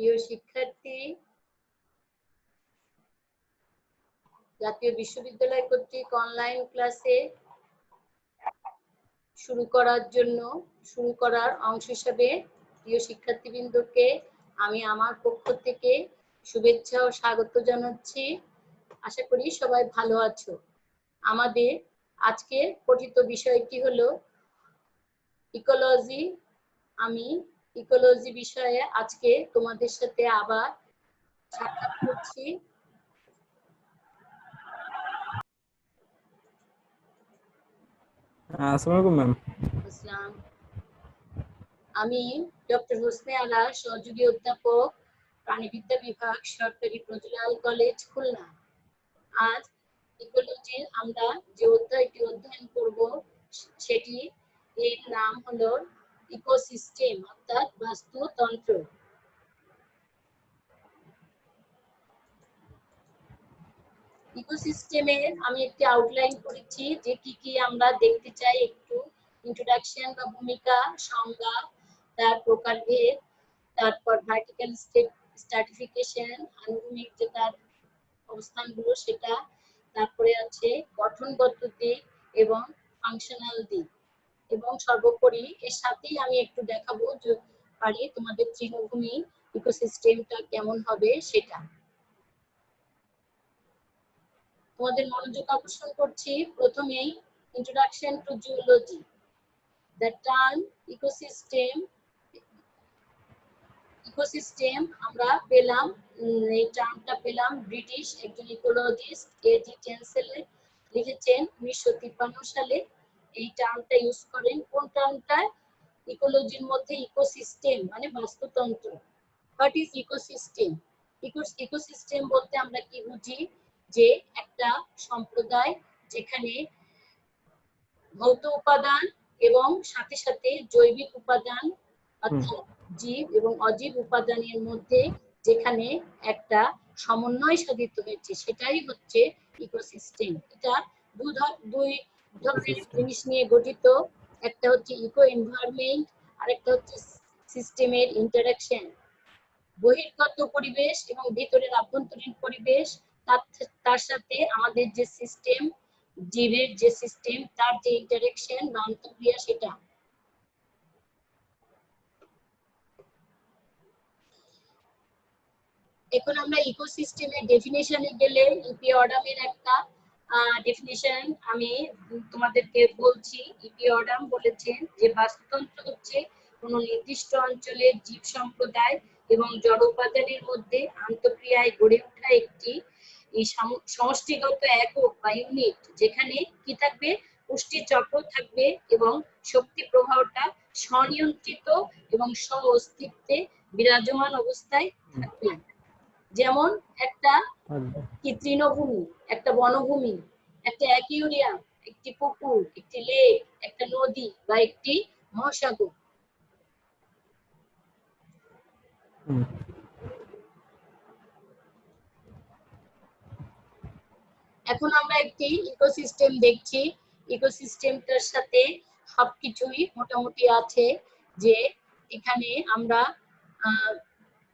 প্রিয় শিক্ষার্থী, জাতীয় বিশ্ববিদ্যালয় কর্তৃক অনলাইন ক্লাসে শুরু করার অংশ হিসেবে প্রিয় শিক্ষার্থীবৃন্দকে আমি আমার পক্ষ থেকে শুভেচ্ছা ও স্বাগত জানাচ্ছি। আশা করি সবাই ভালো আছো। আমাদের আজকের পঠিত বিষয়টি হলো ইকোলজি। আমি ইকোলজি বিষয়ে আজকে তোমাদের সাথে আবার সাক্ষাৎ করছি। আসসালামু আলাইকুম ম্যাম। আসসালাম। আমি ডক্টর হোসনে আরা, সহযোগী অধ্যাপক, প্রাণীবিদ্যা বিভাগ, সরকারি ফজলাল কলেজ, খুলনা। আজ ইকোলজির আমরা যে অধ্যায়টি অধ্যয়ন করব সেটি এর নাম হলো ইকোসিস্টেম অর্থাৎ বাস্তুতন্ত্র। ইকোসিস্টেমের আমি একটি আউটলাইন করেছি যে কি কি আমরা দেখতে চাই, একটু ইন্ট্রোডাকশন বা ভূমিকা, সংজ্ঞা, তার প্রকারভেদ, তারপর ভার্টিক্যাল স্ট্রাটিফিকেশন, আনুভূমিক যে তার অবস্থানগুলো সেটা, তারপরে আছে গঠনগত দিক এবং ফাংশনাল দিক, এবং সর্বোপরি এর সাথেই আমি একটু দেখাবো যে পারি তোমাদের তৃণভূমি ইকোসিস্টেমটা কেমন হবে সেটা। তোমাদের মনোযোগ আকর্ষণ করছি প্রথমেই introduction to geology. The term ecosystem আমরা পেলাম, এই টার্মটা পেলাম ব্রিটিশ একজন ইকোলজিস্ট এজি টেনসেল লিখেছেন 1953 সালে। এই টার্মটা ইউজ করেন। কোন টার্মটা? ইকোলজির মধ্যে ইকোসিস্টেম মানে বাস্তুতন্ত্র। What is ecosystem? ইকোসিস্টেম বলতে আমরা কি বুঝি? যে একটা সম্প্রদায় যেখানে ভৌত উপাদান এবং সাথে সাথে জৈবিক উপাদান অর্থাৎ জীব এবং অজীব উপাদানের মধ্যে যেখানে একটা সমন্বয় সাধিত হয়েছে সেটাই হচ্ছে ইকোসিস্টেম। এটা দুই ধরনের জিনিস নিয়ে গঠিত। একটা হচ্ছে ইকো এনভায়রনমেন্ট আর একটা হচ্ছে সিস্টেমের ইন্টারঅ্যাকশন। বহির্গত পরিবেশ এবং ভিতরের আভ্যন্তরীণ পরিবেশ, তার সাথে আমাদের যে সিস্টেম, জীবের যে সিস্টেম, তার যে ইন্টারঅ্যাকশন বা আন্তঃক্রিয়া সেটা। এখন আমরা ইকোসিস্টেমের ডেফিনেশনে গেলে ইপি অডামের একটা ডেফিনেশন আমি তোমাদেরকে বলছি। ইপি অডাম বলেছেন যে বাস্তুতন্ত্র হচ্ছে কোনো নির্দিষ্ট অঞ্চলের জীব সম্প্রদায় এবং জড় উপাদানের মধ্যে আন্তঃক্রিয়ায় গড়ে ওঠা একটি সমষ্টিগত একক বা ইউনিট, যেখানে কি থাকবে? পুষ্টি চক্র থাকবে এবং শক্তি প্রবাহটা স্বনিয়ন্ত্রিত এবং স্ব অস্তিত্বে বিরাজমান অবস্থায় থাকবে। যেমন একটা কি তৃণভূমি, একটা বনভূমি, একটা অ্যাকুয়ারিয়াম, একটি পুকুর, একটি লেক, একটা নদী বা একটি মহাসাগর। এখন আমরা একটি ইকোসিস্টেম দেখছি। ইকোসিস্টেমটার সাথে সবকিছুই মোটামুটি আছে, যে এখানে আমরা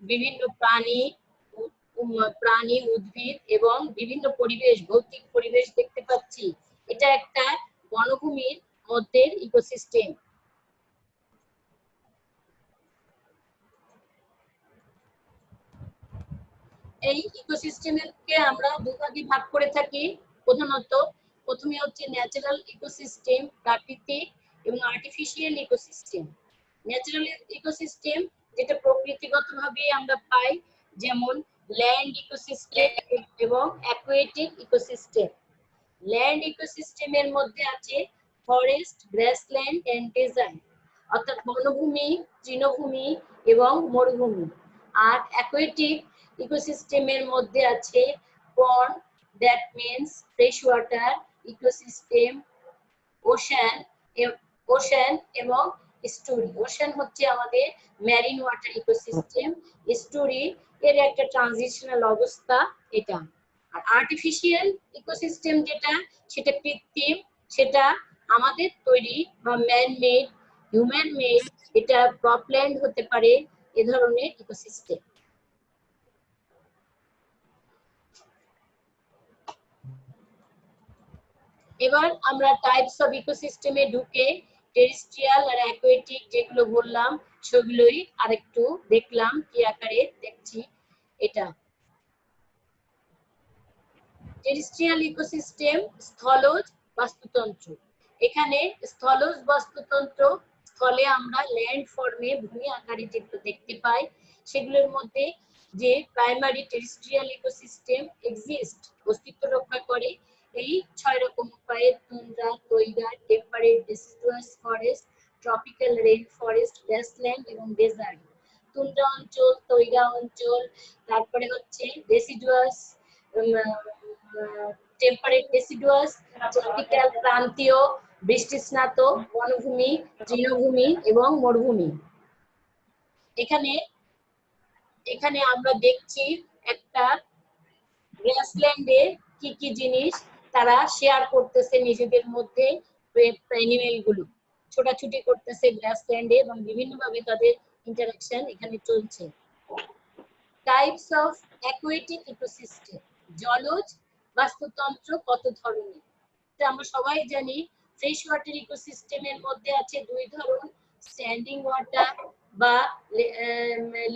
বিভিন্ন প্রাণী, উদ্ভিদ এবং বিভিন্ন পরিবেশ, ভৌতিক পরিবেশ দেখতে পাচ্ছি। এটা একটা বনভূমির মধ্যে ইকোসিস্টেম। এই ইকোসিস্টেমকে আমরা দুভাগে ভাগ করে থাকি প্রধানত। প্রথমে হচ্ছে ন্যাচারাল ইকোসিস্টেম, প্রাকৃতিক, এবং আর্টিফিশিয়াল ইকোসিস্টেম। ন্যাচারাল ইকোসিস্টেম যেটা প্রকৃতিগতভাবে আমরা পাই, যেমন ল্যান্ড ইকোসিস্টেম এবং অ্যাকুয়াটিক ইকোসিস্টেম। ল্যান্ড ইকোসিস্টেমের মধ্যে আছে ফরেস্ট, গ্রাসল্যান্ড এন্ড ডেজার্ট, অর্থাৎ বনভূমি, তৃণভূমি এবং মরুভূমি। আর অ্যাকুয়াটিক ইকোসিস্টেমের মধ্যে আছে pond, that means fresh water ecosystem, ocean এবং স্টোরি। ওশান হচ্ছে আমাদের ম্যারিন ওয়াটার ইকোসিস্টেম, স্টোরি এর একটা ট্রানজিশনাল অবস্থা এটা। আর আর্টিফিশিয়াল ইকোসিস্টেম যেটা, সেটা কৃত্রিম, সেটা আমাদের তৈরি বা ম্যান মেড, হিউম্যান মেড, এটা ক্রপল্যান্ড হতে পারে, এ ধরনের ইকোসিস্টেম। এবার আমরা টাইপস অফ ইকোসিস্টেমে ঢুকে টেরিস্ট্রিয়াল আর অ্যাকুয়াটিক যেগুলো বললাম সেগুলোই আরেকটু দেখলাম, কি আকারে দেখছি। এটা টেরিস্ট্রিয়াল ইকোসিস্টেম, স্থলজ বাস্তুতন্ত্র। এখানে স্থলজ বাস্তুতন্ত্র, স্থলে আমরা ল্যান্ড ফর্মে ভূমি আকারে যেগুলো দেখতে পাই, সেগুলোর মধ্যে যে প্রাইমারি টেরিস্ট্রিয়াল ইকোসিস্টেম এক্সিস্ট, অস্তিত্ব রক্ষা করে এই 6 রকম উপায়ে: tundra, তৈগা, temperate deciduous forest, tropical rain forest, grassland এবং ডেজার্ট। তুন্দ্রা অঞ্চল, তৈগা অঞ্চল, তারপরে হচ্ছে ডেসিডুয়াস, টেম্পারেট ডেসিডুয়াস, ট্রপিক্যাল ক্রান্তীয় বৃষ্টিস্নাত বনভূমি, তৃণভূমি এবং মরুভূমি। এখানে এখানে আমরা দেখছি একটা গ্রাসল্যান্ডে কি কি জিনিস তারা শেয়ার করতেছে নিজেদের মধ্যে, অ্যানিমেল গুলো ছোটাছুটি করতেছে গ্রাসল্যান্ডে এবং বিভিন্ন ভাবে তাদের ইন্টারঅ্যাকশন এখানে চলছে। টাইপস অফ অ্যাকুয়াটিক ইকোসিস্টেম, জলজ বাস্তুতন্ত্র কত ধরনের? এটা আমরা সবাই জানি। ফ্রেশ ওয়াটার ইকোসিস্টেমের মধ্যে আছে 2 ধরন: স্ট্যান্ডিং ওয়াটার বা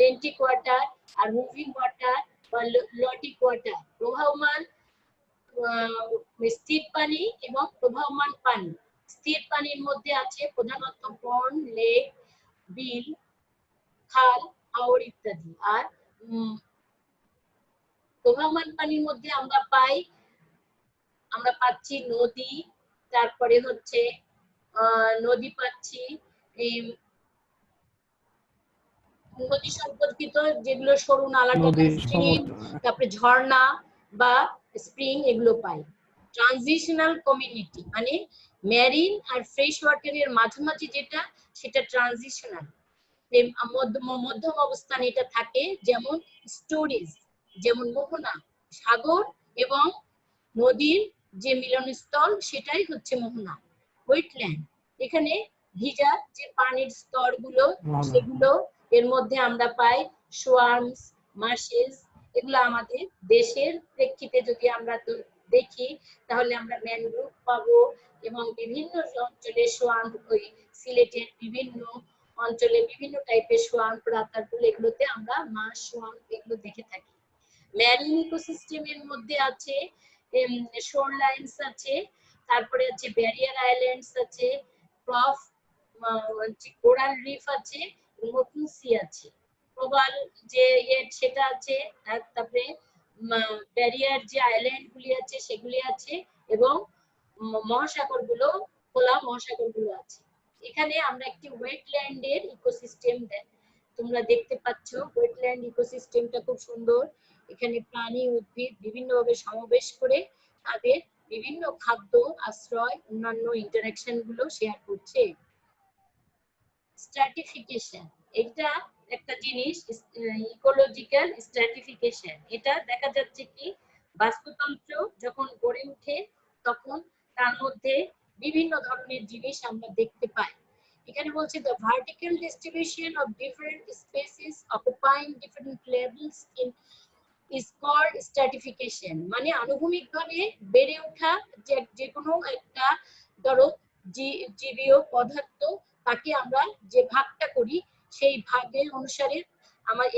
lentic water, are moving water বা লটিক ওয়াটার। প্রবাহমান স্থির পানি এবং প্রবাহমান পানি। স্থির পানির মধ্যে আছে প্রধানত পন্ড, লেক, বিল, খাল, হাওর ইত্যাদি। আর প্রবাহমান পানির মধ্যে আমরা পাচ্ছি নদী, তারপরে হচ্ছে নদী পাচ্ছি, নদী সম্পর্কিত যেগুলো সরু নালা টালা, স্ট্রিম, তারপরে ঝর্ণা বা স্প্রিং, এগুলো পাই। ট্রানজিশনাল কমিউনিটি মানে মেরিন আর ফ্রেশ ওয়াটারের মাঝামাঝি যেটা, সেটা ট্রানজিশনাল, মধ্যম অবস্থানে এটা থাকে। যেমন স্টোরেজ, যেমন মোহনা, সাগর এবং নদীর যে মিলনস্থল সেটাই হচ্ছে মোহনা। ওয়েটল্যান্ড, এখানে ভিজা যে পানির স্তরগুলো সেগুলো, এর মধ্যে আমরা পাই সোয়ার্মস, মার্শেস। এগুলো আমাদের দেশের প্রেক্ষিতে যদি আমরা দেখি তাহলে আমরা ম্যানগ্রোভ পাবো এবং বিভিন্ন অঞ্চলে সোয়ার্ম, ওই সিলেটের বিভিন্ন অঞ্চলে বিভিন্ন টাইপের সোয়ার্ম, রাতারগুলো, এগুলোতে আমরা মাছ, সোয়ার্ম এগুলো দেখে থাকি। ম্যারিন ইকোসিস্টেমের মধ্যে আছে শোর লাইনস আছে, তারপরে আছে ব্যারিয়ার আইল্যান্ডস আছে, প্রফ কোরাল রিফ আছে, ওপেন সি আছে। প্রবাল যে সেটা আছে, তারপরে ব্যারিয়ার যে আইল্যান্ড গুলি আছে সেগুলি আছে, এবং মহাসাগর গুলো, খোলা মহাসাগর গুলো আছে। এখানে আমরা একটি ওয়েটল্যান্ডের ইকোসিস্টেম তোমরা দেখতে পাচ্ছ। ওয়েটল্যান্ড ইকোসিস্টেমটা খুব সুন্দর। এখানে প্রাণী, উদ্ভিদ বিভিন্নভাবে সমাবেশ করে তাদের বিভিন্ন খাদ্য, আশ্রয়, অন্যান্য ইন্টারঅ্যাকশন গুলো শেয়ার করছে। স্ট্র্যাটিফিকেশন, এটা একটা জিনিস, ইকোলজিক্যাল স্ট্র্যাটিফিকেশন। এটা দেখা যাচ্ছে কি বাস্তুতন্ত্র যখন গড়ে ওঠে তখন তার মধ্যে বিভিন্ন ধরনের জিনিস আমরা দেখতে পাই। এখানে বলছে the vertical distribution of different species occupying different levels in is called stratification, মানে আনুভূমিকভাবে বেড়ে ওঠা যে কোনো একটা, ধরো জীবীয় পদার্থ, তাকে আমরা যে ভাগটা করি সেই ভাগের অনুসারে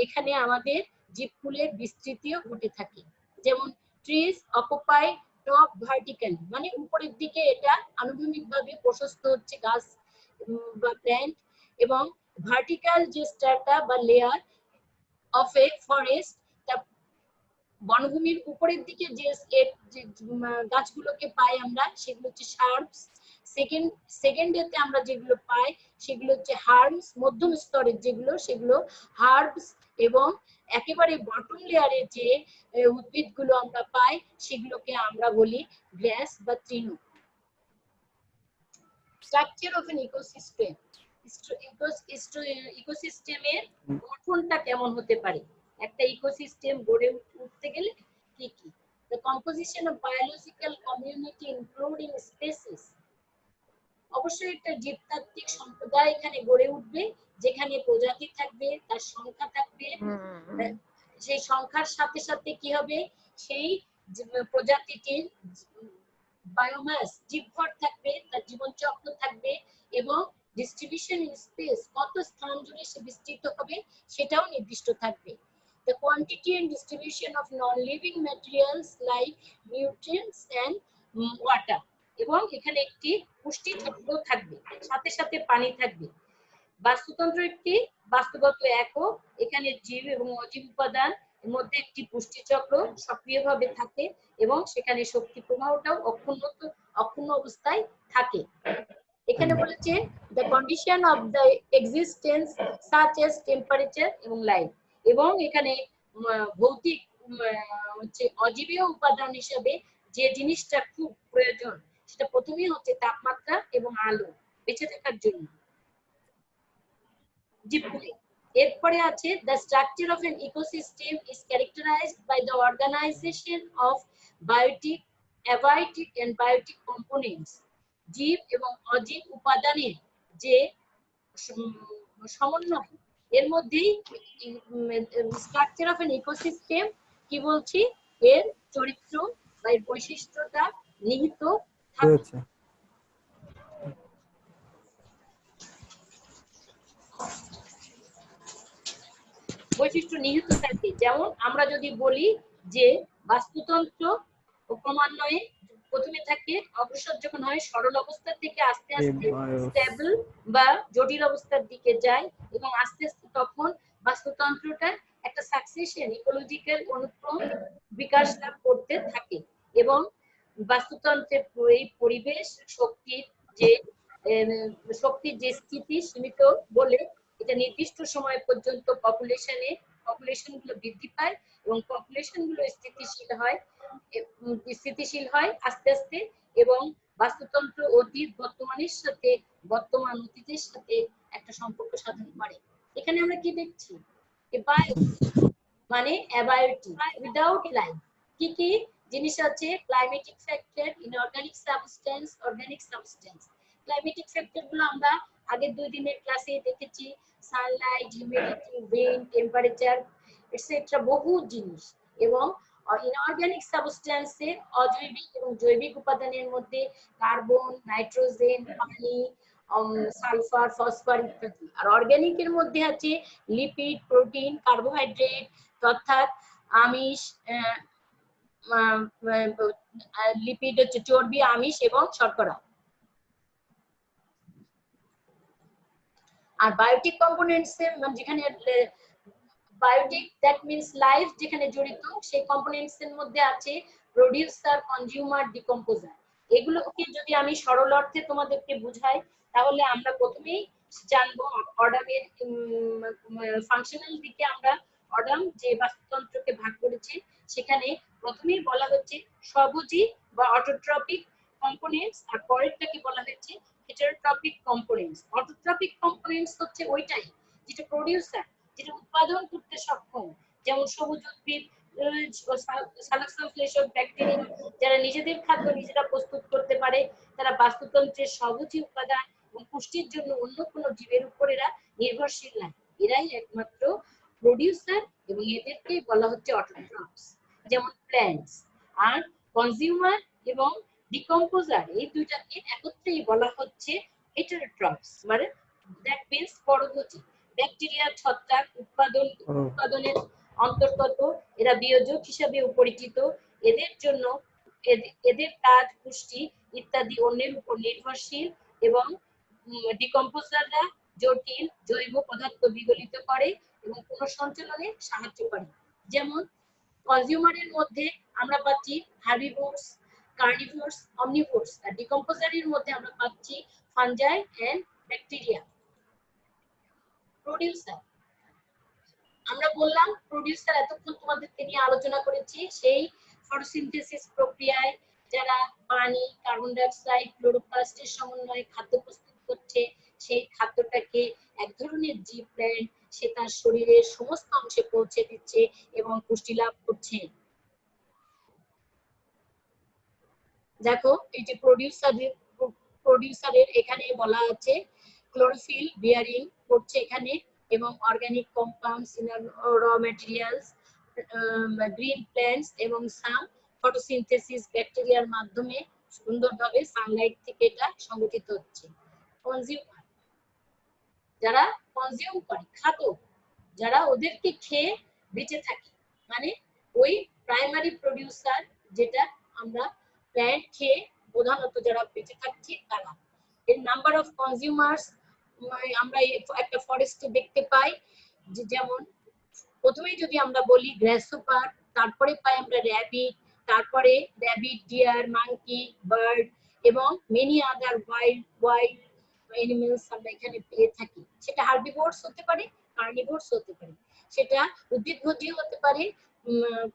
এখানে আমাদের জীবকুলের বিস্তৃতিও ঘটে থাকে। যেমন ট্রিজ অকুপাই টপ ভার্টিক্যালি, মানে উপরের দিকে এটা আনুভূমিকভাবে প্রশস্ত হচ্ছে গাছ বা প্ল্যান্ট, এবং ভার্টিক্যাল যে স্ট্রাটা বা লেয়ার অফ এ ফরেস্ট, বনভূমির উপরের দিকে যে গাছগুলোকে পাই আমরা সেগুলো হচ্ছে শার্পস। সেকেন্ডেতে আমরা যেগুলো পাই সেগুলো হচ্ছে হার্বস, মধ্যম স্তরের যেগুলো সেগুলো হার্বস, এবং একেবারে বটম লেয়ারে যে উদ্ভিদগুলো আমরা পাই সেগুলোকে আমরা বলি গ্রাস বা তৃণ। স্ট্রাকচার অফ এন ইকোসিস্টেম, ইকোসিস্টেমের গঠনটা কেমন হতে পারে, একটা ইকোসিস্টেম গড়ে উঠতে গেলে কি কি? The composition of biological community including species, অবশ্যই একটা জীবতাত্ত্বিক সম্প্রদায় এখানে গড়ে উঠবে, যেখানে প্রজাতি থাকবে, তার সংখ্যা থাকবে, সেই সংখ্যার সাথে সাথে কি হবে, সেই প্রজাতিটির বায়োমাস জীবভর থাকবে, তার জীবনচক্র থাকবে, এবং ডিস্ট্রিবিউশন ইন স্পেস কত স্থান জুড়ে সে বিস্তৃত হবে সেটাও নির্দিষ্ট থাকবে। The quantity and distribution of non-living materials like nutrients and water, এবং এখানে একটি পুষ্টি চক্র থাকবে, সাথে সাথে পানি থাকবে। বাস্তুতন্ত্র একটি বাস্তুগত একক, এখানে জীব এবং অজীব উপাদান এর মধ্যে একটি পুষ্টি চক্র সক্রিয়ভাবে থাকে এবং সেখানে শক্তি প্রবাহটাও অক্ষুণ্ণ অবস্থায় থাকে। এখানে বলেছে the condition of the existence such as temperature এবং লাইট, এবং এখানে ভৌতিক হচ্ছে অজীবীয় উপাদান হিসেবে যে জিনিসটা খুব প্রয়োজন সেটা প্রথমেই হচ্ছে তাপমাত্রা এবং আলো বেঁচে থাকার জন্য জীবগুলি। এরপরে আছে the structure of an ecosystem is characterized by the organization of biotic, abiotic and biotic components, জীব এবং অজীব উপাদানের যে সমন্বয়, এর মধ্যেই স্ট্রাকচার অফ এন ইকোসিস্টেম কি বলছি, এর চরিত্র বা এর বৈশিষ্ট্যটা নিহিত থাকে। বৈশিষ্ট্য নিহিত থাকে, যেমন আমরা যদি বলি যে বাস্তুতন্ত্র ক্রমান্বয়ে প্রথমে থাকে অগ্রসর যখন হয় সরল অবস্থা থেকে আস্তে আস্তে স্টেবল বা জটিল অবস্থার দিকে যায়, এবং আস্তে আস্তে তখন বাস্তুতন্ত্রটা একটা সাকসেশন ইকোলজিক্যাল অনুক্রম বিকাশ লাভ করতে থাকে, এবং বাস্তুতন্ত্রের এই পরিবেশ শক্তির যে স্থিতি সীমিত বলে এটা নির্দিষ্ট সময় পর্যন্ত পপুলেশন গুলো বৃদ্ধি পায় এবং পপুলেশন গুলো স্থিতিশীল হয় আস্তে আস্তে, এবং বাস্তুতন্ত্র অতীত বর্তমানের সাথে বর্তমান অতীতের সাথে একটা সম্পর্ক সাধন করে। এখানে আমরা কি দেখছি, মানে অ্যাবায়োটি উইদাউট লাইফ। কি কি জিনিস আছে, climatic factor, inorganic substance, organic substance. Climatic factor গুলো আমরা আগের 2 দিনের ক্লাসে দেখেছি, Sunlight, humidity, wind, temperature etcetera, বহু জিনিস। এবং ইনঅর্গানিক সাবস্টেন্সে অজৈবিক এবং জৈবিক উপাদানের মধ্যে কার্বন, নাইট্রোজেন, পানি, সালফার, ফসফর ইত্যাদি। আর অর্গানিকের মধ্যে আছে লিপিড, প্রোটিন, কার্বোহাইড্রেট অর্থাৎ আমিষ, লিপিড হচ্ছে চর্বি, আমিষ এবং শর্করা। আর বায়োটিক কম্পোনেন্টস যেখানে বায়োটিক দ্যাট মিন্স লাইফ যেখানে জড়িত, সেই কম্পোনেন্টস এর মধ্যে আছে প্রোডিউসার, কনজিউমার, ডিকম্পোজার। এগুলোকে যদি আমি সরল অর্থে তোমাদেরকে বুঝাই তাহলে আমরা প্রথমেই জানবো অডামের ফাংশনাল দিকে। আমরা অডাম যে বাস্তুতন্ত্রকে ভাগ করেছি সেখানে প্রথমেই বলা হচ্ছে সবুজী বা অটোট্রপিক কম্পোনেন্টস, আর পরেরটাকে বলা হচ্ছে হেটারোট্রপিক কম্পোনেন্টস। অটোট্রপিক কম্পোনেন্টস হচ্ছে ওইটাই যেটা প্রোডিউসার, যেটা উৎপাদন করতে সক্ষম, যেমন সবুজ উদ্ভিদ, ব্যাকটেরিয়া যারা নিজেদের খাদ্য নিজেরা প্রস্তুত করতে পারে, তারা বাস্তুতন্ত্রের সবুজ উপাদান এবং পুষ্টির জন্য অন্য কোনো জীবের উপর এরা নির্ভরশীল নয়, এরাই একমাত্র প্রোডিউসার, এবং এদেরকেই বলা হচ্ছে অটোট্রপস, যেমন প্ল্যান্টস। আর কনজিউমার এবং ডিকম্পোজার এই দুইটাকে একত্রেই বলা হচ্ছে হেটারোট্রপস, মানে দ্যাট মিন্স পরভোজী। ব্যাকটেরিয়া, ছত্রাক উৎপাদনের অন্তর্গত, এরা বিয়োজক হিসাবে পরিচিত। এদের জন্য এদের কাজ পুষ্টি ইত্যাদি অন্যের উপর নির্ভরশীল, এবং ডিকম্পোজাররা জটিল জৈব পদার্থ বিগলিত করে এবং পুনঃসঞ্চালনে সাহায্য করে। যেমন কনজিউমারের মধ্যে আমরা পাচ্ছি হার্বিভোরস, কার্নিভোরস, অমনিভোরস, আর ডিকম্পোজারের মধ্যে আমরা পাচ্ছি ফাঞ্জাই এন্ড ব্যাকটেরিয়া। প্রোডিউসার আমরা বললাম, প্রোডিউসার এতক্ষণ তোমাদেরকে নিয়ে আলোচনা করেছি, সেই ফটোসিনথেসিস প্রক্রিয়ায় যারা পানি, কার্বন ডাই অক্সাইড, ক্লোরোপ্লাস্টের সমন্বয়ে খাদ্য প্রস্তুত করছে, সেই খাদ্যটাকে এক ধরনের জীব প্ল্যান্ট সে তার শরীরের সমস্ত অংশে পৌঁছে দিচ্ছে এবং পুষ্টি লাভ করছে। দেখো এই যে প্রোডিউসারের এখানে বলা আছে ক্লোরোফিল বিয়ারিং করছে এখানে, এবং অর্গানিক কম্পাউন্ডস ইন র ম্যাটেরিয়ালস, গ্রিন প্ল্যান্টস এবং সাম ফটোসিনথেসিস ব্যাকটেরিয়ার মাধ্যমে সুন্দরভাবে সানলাইট থেকে এটা সংগঠিত হচ্ছে। কনজিউমার যারা কনজিউম করে, খাদক যারা ওদেরকে খেয়ে বেঁচে থাকে, মানে ওই প্রাইমারি প্রডিউসার যেটা আমরা প্ল্যান্ট খেয়ে প্রধানত যারা বেঁচে থাকছি তারা। এর নাম্বার অফ কনজিউমার্স আমরা একটা ফরেস্টে দেখতে পাই, যেমন প্রথমেই যদি আমরা বলি গ্রাসহপার, তারপরে পাই আমরা র্যাবিট, তারপরে র্যাবিট, ডিয়ার, মাঙ্কি, বার্ড এবং মেনি আদার ওয়াইল্ড অ্যানিমেলস আমরা এখানে পেয়ে থাকি। সেটা হার্বিভোরস হতে পারে, কার্নিভোরস হতে পারে, সেটা উদ্ভিদভোজী হতে পারে,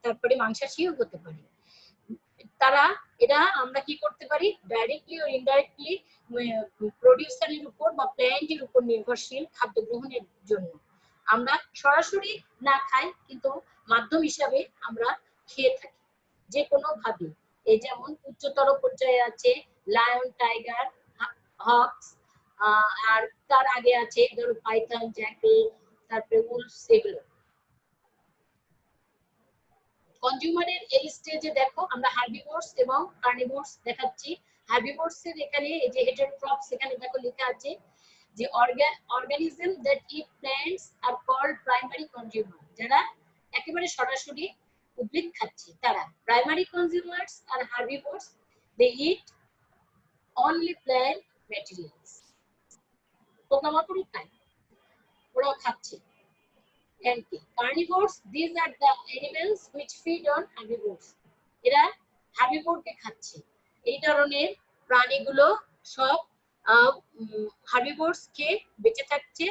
তারপরে মাংসাশীও হতে পারে। তারা এরা আমরা কি করতে পারি, ডাইরেক্টলি ও ইনডাইরেক্টলি প্রোডিউসারের উপর বা প্ল্যান্টের উপর নির্ভরশীল খাদ্য গ্রহণের জন্য। আমরা সরাসরি না খাই, কিন্তু মাধ্যম হিসাবে আমরা খেয়ে থাকি যে কোনো ভাবে। এই যেমন উচ্চতর পর্যায়ে আছে লায়ন, টাইগার, হক্স, আর তার আগে আছে ধরো পাইথন, জ্যাকল, তারপরে উলফস, এগুলো। কনজিউমারের এই স্টেজে দেখো আমরা হার্বিভোরস এবং কার্নিভোরস দেখাচ্ছি। হার্বিভোরস এর এখানে এই যে হেটেরোট্রপস এখানে দেখো লেখা আছে যে organism that eat plants are called primary consumer, যারা একেবারে সরাসরি উদ্ভিদ খাচ্ছে তারা প্রাইমারি কনজিউমার্স। আর herbivores they eat only plant materials, পোকামাকড়ও খায়, ওরাও খাচ্ছে। And carnivores, these are the animals which feed on herbivores. এরা herbivore কে খাচ্ছে। এই ধরনের প্রাণীগুলো সব herbivores কে বেঁচে থাকছে।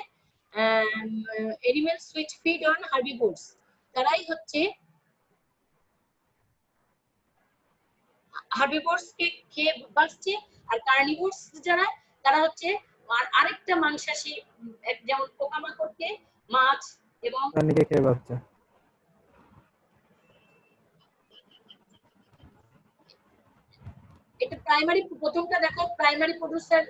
Animals which feed on herbivores, তারাই হচ্ছে herbivores কে খেয়ে বাঁচছে। আর carnivores যারা, তারা হচ্ছে আরেকটা মাংসাশী, যেমন পোকামাকড়কে, মাছ এবং প্রাণীকে খেয়ে বাঁচছে। এটা প্রাইমারি, প্রথমটা দেখো প্রাইমারি প্রোডিউসার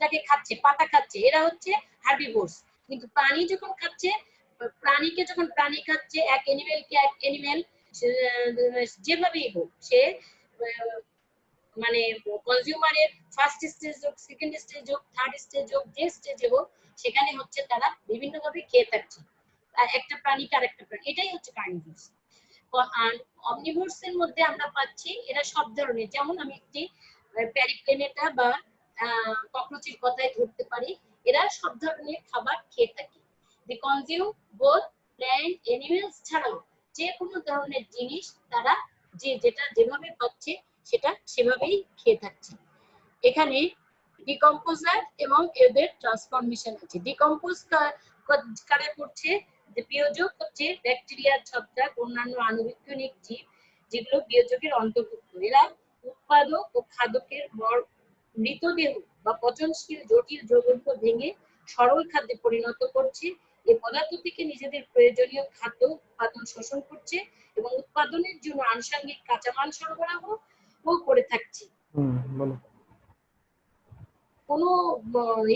তাকে খাচ্ছে, পাতা খাচ্ছে, এরা হচ্ছে হার্বিভোরস। কিন্তু প্রাণী যখন খাচ্ছে, প্রাণীকে যখন প্রাণী খাচ্ছে, এক অ্যানিমেলকে এক অ্যানিমেল যেভাবেই হোক, সে মানে কনজিউমারের ফার্স্ট স্টেজ হোক, সেকেন্ড স্টেজ হোক, থার্ড স্টেজ হোক, যে স্টেজে হোক, সেখানে হচ্ছে তারা বিভিন্নভাবে খেয়ে থাকছে আর একটা প্রাণীকে আরেকটা প্রাণী, এটাই হচ্ছে কার্নিভোরস। আর অমনিভোরস এর মধ্যে আমরা পাচ্ছি এরা সব ধরনের, যেমন আমি একটি প্যারিপ্লেনেটা বা ককরোচের কথাই ধরতে পারি, এরা সব ধরনের খাবার খেয়ে থাকে। দি কনজিউম বোথ প্ল্যান্ট অ্যানিমেলস ছাড়াও যে কোনো ধরনের জিনিস তারা যেটা যেভাবে পাচ্ছে সেটা সেভাবেই খেয়ে থাকছে। এখানে ডিকম্পোজার এবং এদের ট্রান্সফরমেশন আছে। ডিকম্পোজ কারা করছে, যে বিয়োজক হচ্ছে ব্যাকটেরিয়া, ছত্রাক, অন্যান্য আণুবীক্ষণিক জীব যেগুলো বিয়োজকের অন্তর্ভুক্ত। এরা উৎপাদক ও খাদকের মৃতদেহ বা পচনশীল জটিল দ্রবণ ভেঙে সরল খাদ্যে পরিণত করছে। এই পদার্থ থেকে নিজেদের প্রয়োজনীয় খাদ্য উৎপাদন শোষণ করছে এবং উৎপাদনের জন্য আনুষঙ্গিক কাঁচামাল সরবরাহ ও করে থাকছে। বলো। কোনো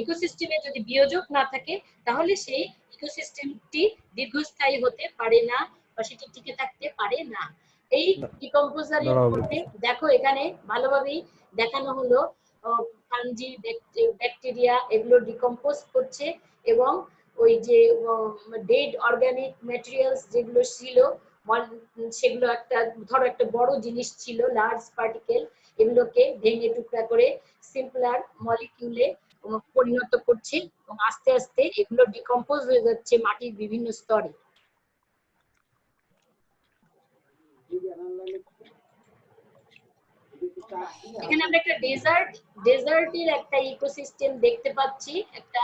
ইকোসিস্টেমে যদি বিয়োজক না থাকে, তাহলে সেই ইকোসিস্টেমটি দীর্ঘস্থায়ী হতে পারে না বা সেটি টিকে থাকতে পারে না। এই ডিকম্পোজারের মধ্যে দেখো এখানে ভালোভাবেই দেখানো হলো ফাঞ্জি, ব্যাকটেরিয়া এগুলো ডিকম্পোজ করছে এবং ওই যে ডেড অর্গানিক ম্যাটেরিয়ালস যেগুলো ছিল, সেগুলো একটা ধরো একটা বড় জিনিস ছিল, লার্জ পার্টিকেল, এগুলোকে ভেঙে টুকরা করে সিম্পলার মলিকিউলে পরিণত করছে এবং আস্তে আস্তে এগুলো ডিকম্পোজ হয়ে যাচ্ছে মাটির বিভিন্ন স্তরে। এখানে আমরা একটা ডেজার্টের একটা ইকোসিস্টেম দেখতে পাচ্ছি, একটা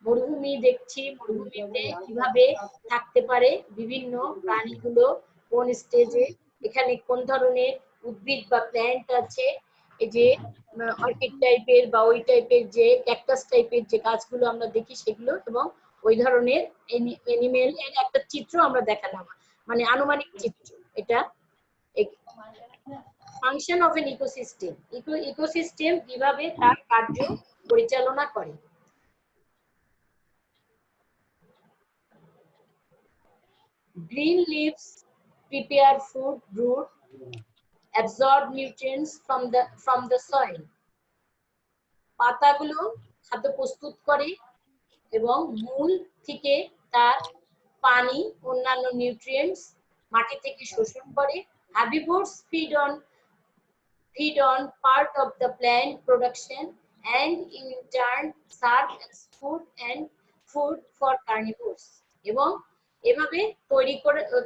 মরুভূমি দেখছি। মরুভূমিতে কিভাবে থাকতে পারে বিভিন্ন প্রাণীগুলো, কোন স্টেজে, এখানে কোন ধরনের উদ্ভিদ বা প্ল্যান্ট আছে, এই যে অর্কিড টাইপের বা ওই টাইপের যে ক্যাকটাস টাইপের যে গাছগুলো আমরা দেখি সেগুলো, এবং ওই ধরনের অ্যানিমেল এর একটা চিত্র আমরা দেখালাম, মানে আনুমানিক চিত্র। এটা function of N ecosystem, ecosystem কিভাবে তার কার্য পরিচালনা করে। Green leaves prepare food root absorb nutrients from the soil. পাতাগুলো খাদ্য প্রস্তুত করে এবং মূল থেকে তার পানি অন্যান্য নিউট্রিয়েন্টস মাটি থেকে শোষণ করে। Herbivores feed on part of the plant production and in turn serve as food for carnivores. এবং এভাবে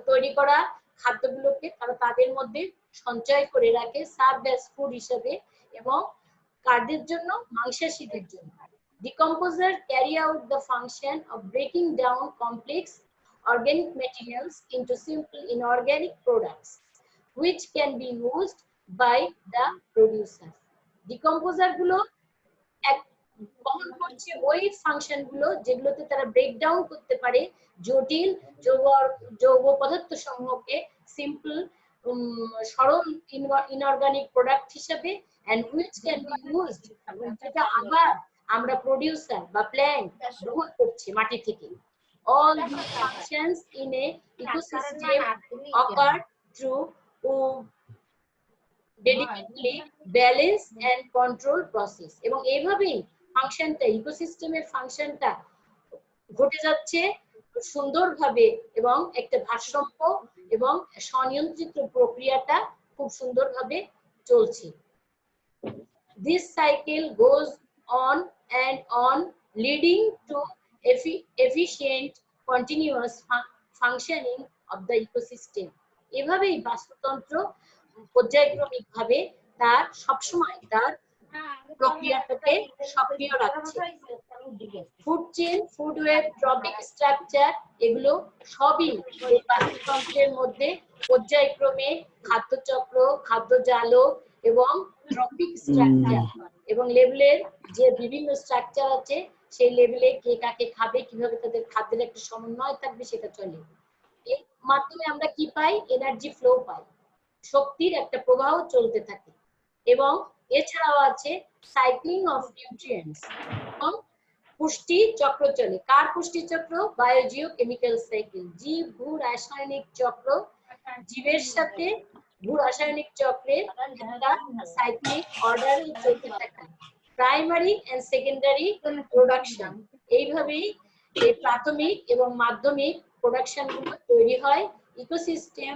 তৈরি করা খাদ্যগুলোকে তারা তাদের মধ্যে সঞ্চয় করে রাখে সার্ভ অ্যাজ ফুড হিসেবে এবং কার্ডের জন্য মাংসাশীদের জন্য। Decomposer carry out the function of breaking down complex organic materials into simple inorganic products which can be used by the producer. Decomposer গুলো বহন করছে ওই ফাংশন গুলো যেগুলোতে তারা ব্রেকডাউন করতে পারে জটিল যৌগ পদার্থ সমূহকে সিম্পল সরল ইনঅর্গানিক প্রোডাক্ট হিসেবে and which can be used যেটা আবার আমরা প্রোডিউসার বা প্ল্যান্ট গ্রহণ করছি মাটি থেকে। All these functions in a ecosystem occur through dedicatedly balance and control process এবং এইভাবেই ফাংশনটা ইকোসিস্টেমের ফাংশনটা ঘটে যাচ্ছে সুন্দরভাবে এবং একটা ভারসাম্য এবং স্বনিয়ন্ত্রিত প্রক্রিয়াটা খুব সুন্দরভাবে চলছে। This cycle goes on and on leading to efficient continuous functioning of the ecosystem. এভাবেই বাস্তুতন্ত্র পর্যায়ক্রমিকভাবে তার সবসময় তার প্রক্রিয়াটাকে সক্রিয় রাখছে। Food chain, food web, trophic structure এগুলো সবই এই বাস্তুতন্ত্রের মধ্যে পর্যায়ক্রমে খাদ্যচক্র, খাদ্যজালক এবং ট্রপিক স্ট্রাকচার এবং লেভেলের যে বিভিন্ন স্ট্রাকচার আছে সেই লেভেলে কে কাকে খাবে, কিভাবে তাদের খাদ্যের একটা সমন্বয় থাকবে সেটা চলে। এর মাধ্যমে আমরা কি পাই? এনার্জি ফ্লো পাই, শক্তির একটা প্রবাহ চলতে থাকে। এবং এছাড়াও আছে সাইক্লিং অফ নিউট্রিয়েন্টস এবং পুষ্টি চক্র চলে। কার পুষ্টি চক্র? বায়োজিও কেমিক্যাল সাইকেল, জীব ভূ রাসায়নিক চক্র, জীবের সাথে ভূ রাসায়নিক চক্রের একটা সাইক্লিক অর্ডারে চলতে থাকে। প্রাইমারি এন্ড সেকেন্ডারি প্রোডাকশন, এইভাবেই এই প্রাথমিক এবং মাধ্যমিক প্রোডাকশন গুলো তৈরি হয়। ইকোসিস্টেম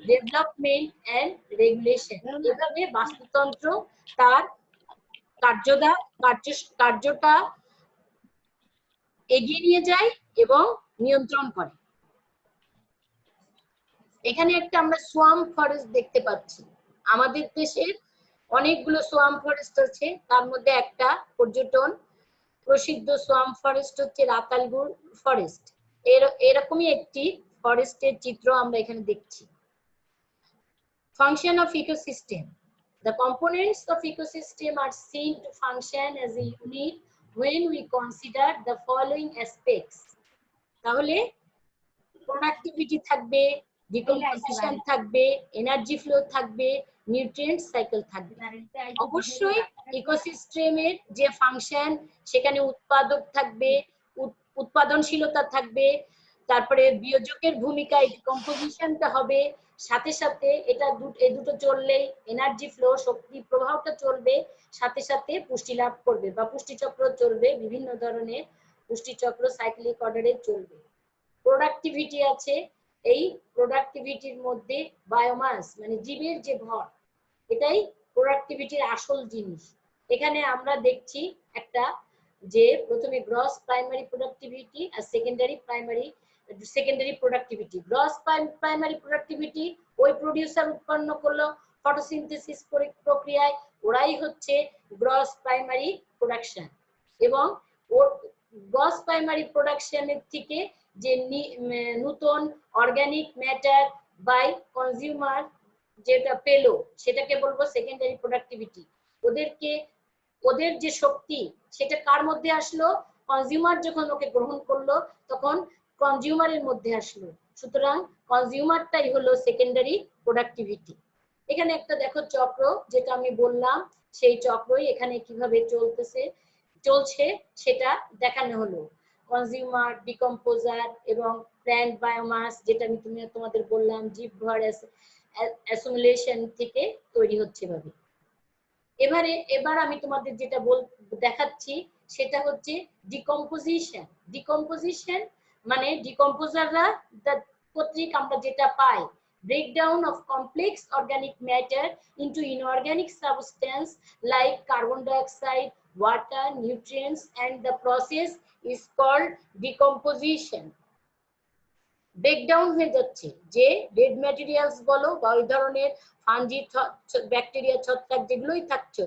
ডেভেলপমেন্ট এন্ড রেগুলেশন, এভাবে বাস্তুতন্ত্র তার কার্যটা এগিয়ে নিয়ে যায় এবং নিয়ন্ত্রণ করে। এখানে একটা আমরা সোয়াম্প ফরেস্ট দেখতে পাচ্ছি। আমাদের দেশের অনেকগুলো সোয়াম্প ফরেস্ট আছে, তার মধ্যে একটা পর্যটন প্রসিদ্ধ সোয়াম্প ফরেস্ট হচ্ছে রাতালগুড় ফরেস্ট। এরকমই একটি ফরেস্টের চিত্র আমরা এখানে দেখছি। Function of ecosystem. The components of ecosystem are seen to function as a unit when we consider the following aspects. তাহলে প্রোডাক্টিভিটি থাকবে, ডিকম্পোজিশন থাকবে, এনার্জি ফ্লো থাকবে, নিউট্রিয়েন্ট সাইকেল থাকবে। অবশ্যই ইকোসিস্টেমের যে ফাংশন সেখানে উৎপাদক থাকবে, উৎপাদনশীলতা থাকবে, তারপরে বিয়োজকের ভূমিকায় ডিকম্পোজিশনটা হবে, সাথে সাথে এই দুটো চললেই এনার্জি ফ্লো শক্তি প্রবাহটা চলবে, সাথে সাথে পুষ্টি লাভ করবে বা পুষ্টিচক্র চলবে, বিভিন্ন ধরনের পুষ্টিচক্র সাইক্লিক অর্ডারে চলবে। প্রোডাক্টিভিটি আছে, এই প্রোডাক্টিভিটির মধ্যে বায়োমাস মানে জীবের যে ভর, এটাই প্রোডাক্টিভিটির আসল জিনিস। এখানে আমরা দেখছি একটা যে প্রথমে গ্রস প্রাইমারি প্রোডাক্টিভিটি আর secondary productivity. Gross primary productivity ওই প্রোডিউসার উৎপন্ন করলো ফটোসিনথেসিস প্রক্রিয়ায়, ওরাই হচ্ছে গ্রস প্রাইমারি প্রোডাকশন। এবং গ্রস প্রাইমারি প্রোডাকশনের থেকে যে নতুন অর্গানিক ম্যাটার বাই কনজিউমার যেটা পেলো সেটাকে বলবো সেকেন্ডারি প্রোডাক্টিভিটি। ওদের যে শক্তি সেটা কার মধ্যে আসলো? কনজিউমার যখন ওকে গ্রহণ করলো তখন কনজিউমারের মধ্যে আসলো, সুতরাং কনজিউমারটাই হলো সেকেন্ডারি প্রোডাক্টিভিটি। এখানে একটা দেখো চক্র, যেটা আমি বললাম সেই চক্রই এখানে কিভাবে চলছে সেটা দেখানো হলো। কনজিউমার, ডিকম্পোজার এবং প্ল্যান্ট বায়োমাস, যেটা আমি তোমাদের বললাম, জীব ভর অ্যাসিমিলেশন থেকে তৈরি হচ্ছে ভাবে। এবার আমি তোমাদের যেটা দেখাচ্ছি সেটা হচ্ছে ডিকম্পোজিশন। ডিকম্পোজিশন মানে ডিকম্পোজাররা কর্তৃক আমরা যেটা পাই, breakdown of complex organic matter into inorganic substance like carbon dioxide, water, nutrients, and the process is called decomposition. Breakdown হয়ে যাচ্ছে, যে ডেড ম্যাটেরিয়ালস বলো বা ওই ধরনের ফাঞ্জি, ব্যাকটেরিয়া, ছত্রাক যেগুলোই থাকছে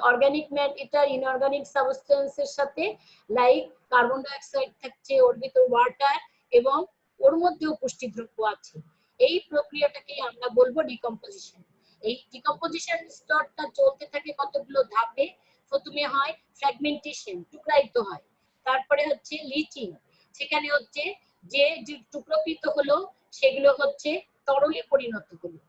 অর্গানিক ম্যাটার ইনঅর্গানিক সাবস্টেন্সের সাথে, লাইক কার্বন ডাইঅক্সাইড থাকছে, ওর ভিতর ওয়াটার, এবং ওর মধ্যেও পুষ্টিদ্রব্য আছে। এই প্রক্রিয়াটাকে আমরা বলবো ডিকম্পোজিশন। এই ডিকম্পোজিশন স্তরটা চলতে থাকে কতগুলো ধাপে। প্রথমে হয় ফ্র্যাগমেন্টেশন, টুকরায়িত হয়। তারপরে হচ্ছে লিচিং, সেখানে হচ্ছে যে টুকরোকৃত হলো সেগুলো হচ্ছে তরলে পরিণত হলো।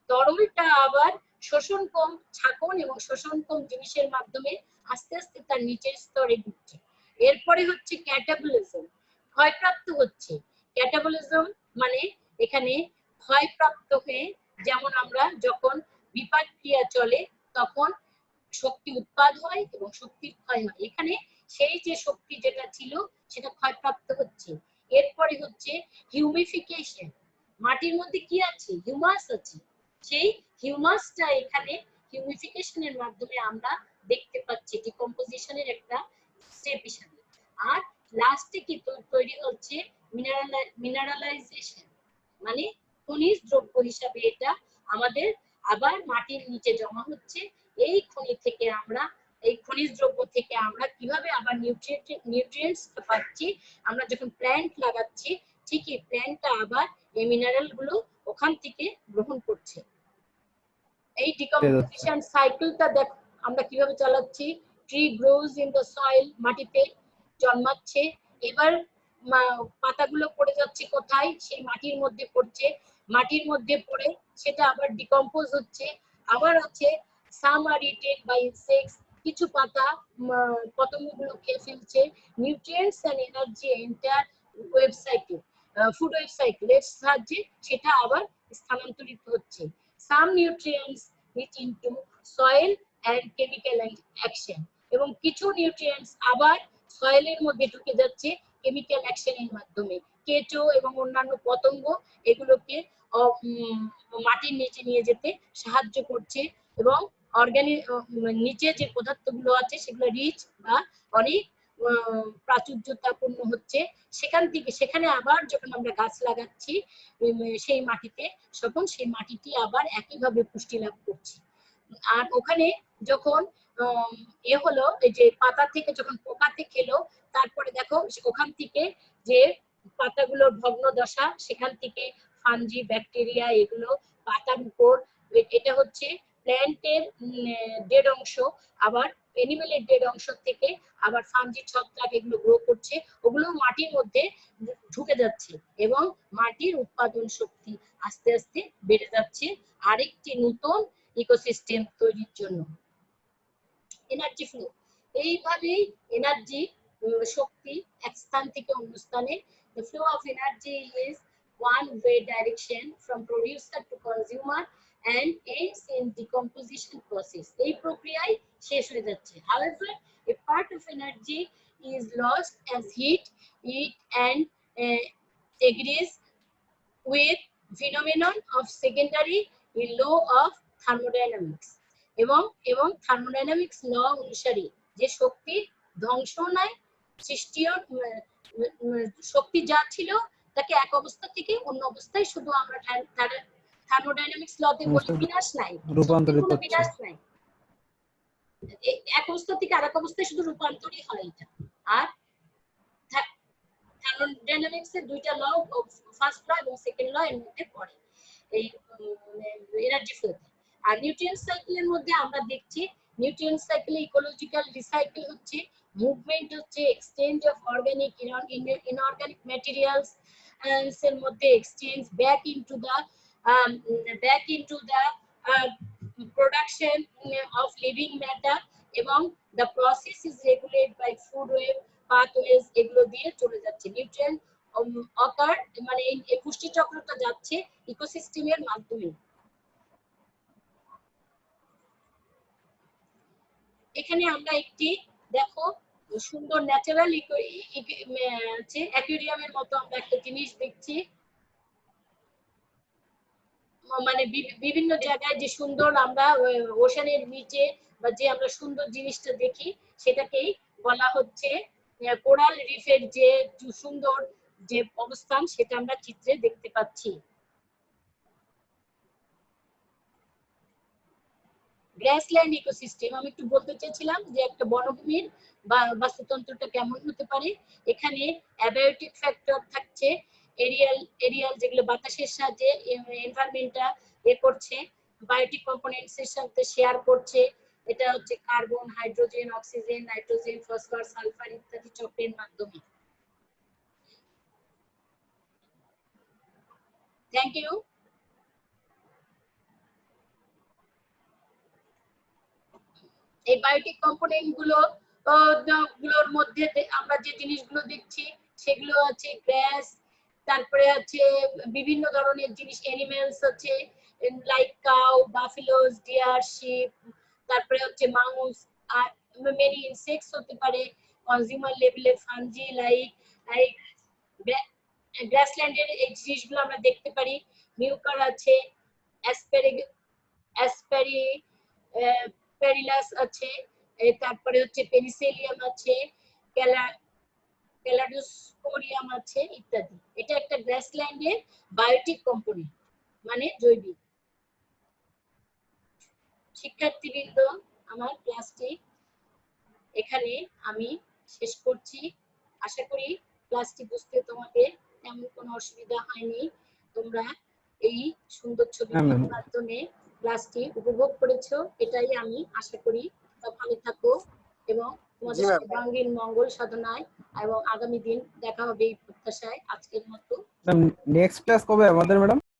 তরলটা আবার শোষণ কম ছাঁকন এবং শোষণ কম জিনিসের মাধ্যমে আস্তে আস্তে তার নিচের স্তরে ঢুকছে। এরপরে হচ্ছে ক্যাটাবলিজম, ক্ষয়প্রাপ্ত হচ্ছে। ক্যাটাবলিজম মানে এখানে ক্ষয়প্রাপ্ত হয়ে, যেমন আমরা যখন বিপাক ক্রিয়া চলে তখন শক্তি উৎপাদ হয় এবং শক্তির ক্ষয় হয়, এখানে সেই যে শক্তি যেটা ছিল সেটা ক্ষয়প্রাপ্ত হচ্ছে। এরপরে হচ্ছে হিউমিফিকেশন, মাটির মধ্যে কি আছে, হিউমাস আছে, সেই হিউমাসটা এখানে হিউমিফিকেশনের মাধ্যমে আমরা দেখতে পাচ্ছি ডিকম্পোজিশনের একটা স্টেপ হিসাবে। আর লাস্টে কি তৈরি হচ্ছে মিনারালাইজেশন, মানে খনিজ দ্রব্য হিসাবে এটা আমাদের আবার মাটির নিচে জমা হচ্ছে। এই খনি থেকে আমরা, এই খনিজ দ্রব্য থেকে আমরা কিভাবে আবার নিউট্রিয়েন্টস পাচ্ছি, আমরা যখন প্ল্যান্ট লাগাচ্ছি ঠিকই প্ল্যান্টটা আবার এই মিনারেল গুলো ওখান থেকে গ্রহণ করছে। এই ডিকম্পোজিশন সাইকেলটা দেখ আমরা কিভাবে চালাচ্ছি। Tree grows in the soil, মাটিতে জন্মাচ্ছে, এবার পাতাগুলো পড়ে যাচ্ছে কোথায়, সেই মাটির মধ্যে পড়ছে, মাটির মধ্যে পড়ে সেটা আবার ডিকম্পোজ হচ্ছে। আবার আছে সাম আর ইটেড বাই ইনসেক্টস, কিছু পাতা পতঙ্গগুলো খেয়ে ফেলছে। Nutrients and energy enter web cycle, food web সাইকেলের সাহায্যে সেটা আবার স্থানান্তরিত হচ্ছে। Some nutrients reach into soil and chemical action, এবং কিছু নিউট্রিয়েন্টস আবার সয়েলের মধ্যে ঢুকে যাচ্ছে কেমিক্যাল অ্যাকশনের মাধ্যমে। কেঁচো এবং অন্যান্য পতঙ্গ এগুলোকে মাটির নিচে নিয়ে যেতে সাহায্য করছে, এবং অর্গানিক নিচে যে পদার্থগুলো আছে সেগুলো রিচ বা অনেক প্রাচুর্যতাপূর্ণ হচ্ছে। সেখান থেকে সেখানে আবার যখন আমরা গাছ লাগাচ্ছি সেই মাটিতে, তখন সেই মাটিটি আবার একইভাবে পুষ্টি লাভ করছে। আর ওখানে যখন হলো, এই যে পাতা থেকে যখন পোকাতে খেলো, তারপরে দেখো ওখান থেকে যে পাতাগুলোর ভগ্ন দশা, সেখান থেকে ফাঞ্জি, ব্যাকটেরিয়া এগুলো পাতার উপর, এটা হচ্ছে প্ল্যান্টের ডেড অংশ, আবার এনিমেলের ডেড অংশ থেকে আবার ফাঞ্জি, ছত্রাক এগুলো গ্রো করছে, ওগুলো মাটির মধ্যে ঢুকে যাচ্ছে এবং মাটির উৎপাদন শক্তি আস্তে আস্তে বেড়ে যাচ্ছে আরেকটি নতুন ইকোসিস্টেম তৈরির জন্য। এনার্জি ফ্লো, এইভাবেই এনার্জি শক্তি এক স্থান থেকে অন্য স্থানে, the flow of energy is one way direction from producer to consumer and ends in decomposition process, এই প্রক্রিয়ায় শেষ হয়ে যাচ্ছে। However, a part of energy is lost as heat and agrees with phenomenon of secondary law of thermodynamics, এবং thermodynamics ল অনুসারে যে শক্তি ধ্বংস নয়, সৃষ্টিও, শক্তি যা ছিল তাকে এক অবস্থা থেকে অন্য অবস্থায়, শুধু আমরা থার্মোডাইনামিক্স লতে বলি বিনাশ নাই, রূপান্তরিত হচ্ছে, বিনাশ নাই, এক অবস্থা থেকে আরেক অবস্থায় শুধু রূপান্তরই হয় এটা। আর থার্মোডাইনামিক্স এর দুইটা ল, ফার্স্ট ল এবং সেকেন্ড ল এর মধ্যে পড়ে এই এনার্জি ফ্লোতে। আর নিউট্রিয়েন্ট সাইকেলের মধ্যে আমরা দেখছি নিউট্রিয়েন্ট সাইকেলে ইকোলজিক্যাল রিসাইকেল হচ্ছে, মুভমেন্ট হচ্ছে, exchange of organic inorganic materials এর মধ্যে exchange back into the production of living matter, এবং the process is regulated by food web pathways, এগুলো দিয়ে চলে যাচ্ছে। নিউট্রিয়েন্ট অকার মানে এই পুষ্টি চক্রটা যাচ্ছে ইকোসিস্টেমের মাধ্যমে। এখানে আমরা একটি দেখো সুন্দর ন্যাচারাল অ্যাকুয়ারিয়ামের মতো আমরা একটা জিনিস দেখছি, মানে বিভিন্ন জায়গায় যে সুন্দর আমরা ওশানের নিচে বা যে আমরা সুন্দর জিনিসটা দেখি সেটাকেই বলা হচ্ছে কোরাল রিফের যে সুন্দর যে অবস্থান সেটা আমরা চিত্রে দেখতে পাচ্ছি। গ্রাসল্যান্ড ইকোসিস্টেম আমি একটু বলতে চেয়েছিলাম যে একটা বনভূমির বাস্তুতন্ত্রটা কেমন হতে পারে। এখানে অ্যাবায়োটিক ফ্যাক্টর থাকছে, এরিয়াল যেগুলো বাতাসের সাহায্যে এনভায়রনমেন্টটা করছে, বায়োটিক কম্পোনেন্টস এর সাথে শেয়ার করছে। এটা হচ্ছে carbon, hydrogen, oxygen, nitrogen, phosphorus, sulphur ইত্যাদি চক্রের মাধ্যমে। Thank you. এই বায়োটিক কম্পোনেন্ট গুলোর মধ্যে আমরা যে জিনিসগুলো দেখছি সেগুলো হচ্ছে গ্যাস, তারপরে আছে বিভিন্ন ধরনের জিনিস, এনিমেলস হচ্ছে like cow, buffaloes, deer, sheep, তারপরে হচ্ছে মাউস, আর মেনি ইনসেক্টস হতে পারে, কনজিউমার লেভেলে ফাঞ্জি লাইক গ্রাসল্যান্ডের এই জিনিসগুলো আমরা দেখতে পারি। মিউকার আছে, অ্যাসপেরি প্যারিলাস আছে, তারপরে হচ্ছে পেনিসিলিয়াম আছে, ক্যালাডোস্পোরিয়াম আছে ইত্যাদি। এটা একটা গ্রাসল্যান্ডের বায়োটিক কম্পোনেন্ট, মানে জৈবিক। শিক্ষার্থীবৃন্দ, আমার ক্লাসটি এখানে আমি শেষ করছি। আশা করি ক্লাসটি বুঝতে তোমাদের তেমন কোনো অসুবিধা হয়নি। তোমরা এই সুন্দর ছবিগুলোর মাধ্যমে ক্লাসটি উপভোগ করেছো, এটাই আমি আশা করি। ভালো থাকো এবং তোমাদের সর্বাঙ্গীন মঙ্গল সাধনায়, এবং আগামী দিন দেখা হবে এই প্রত্যাশায়। আজকের মতো নেক্সট ক্লাস কবে আমাদের ম্যাডাম?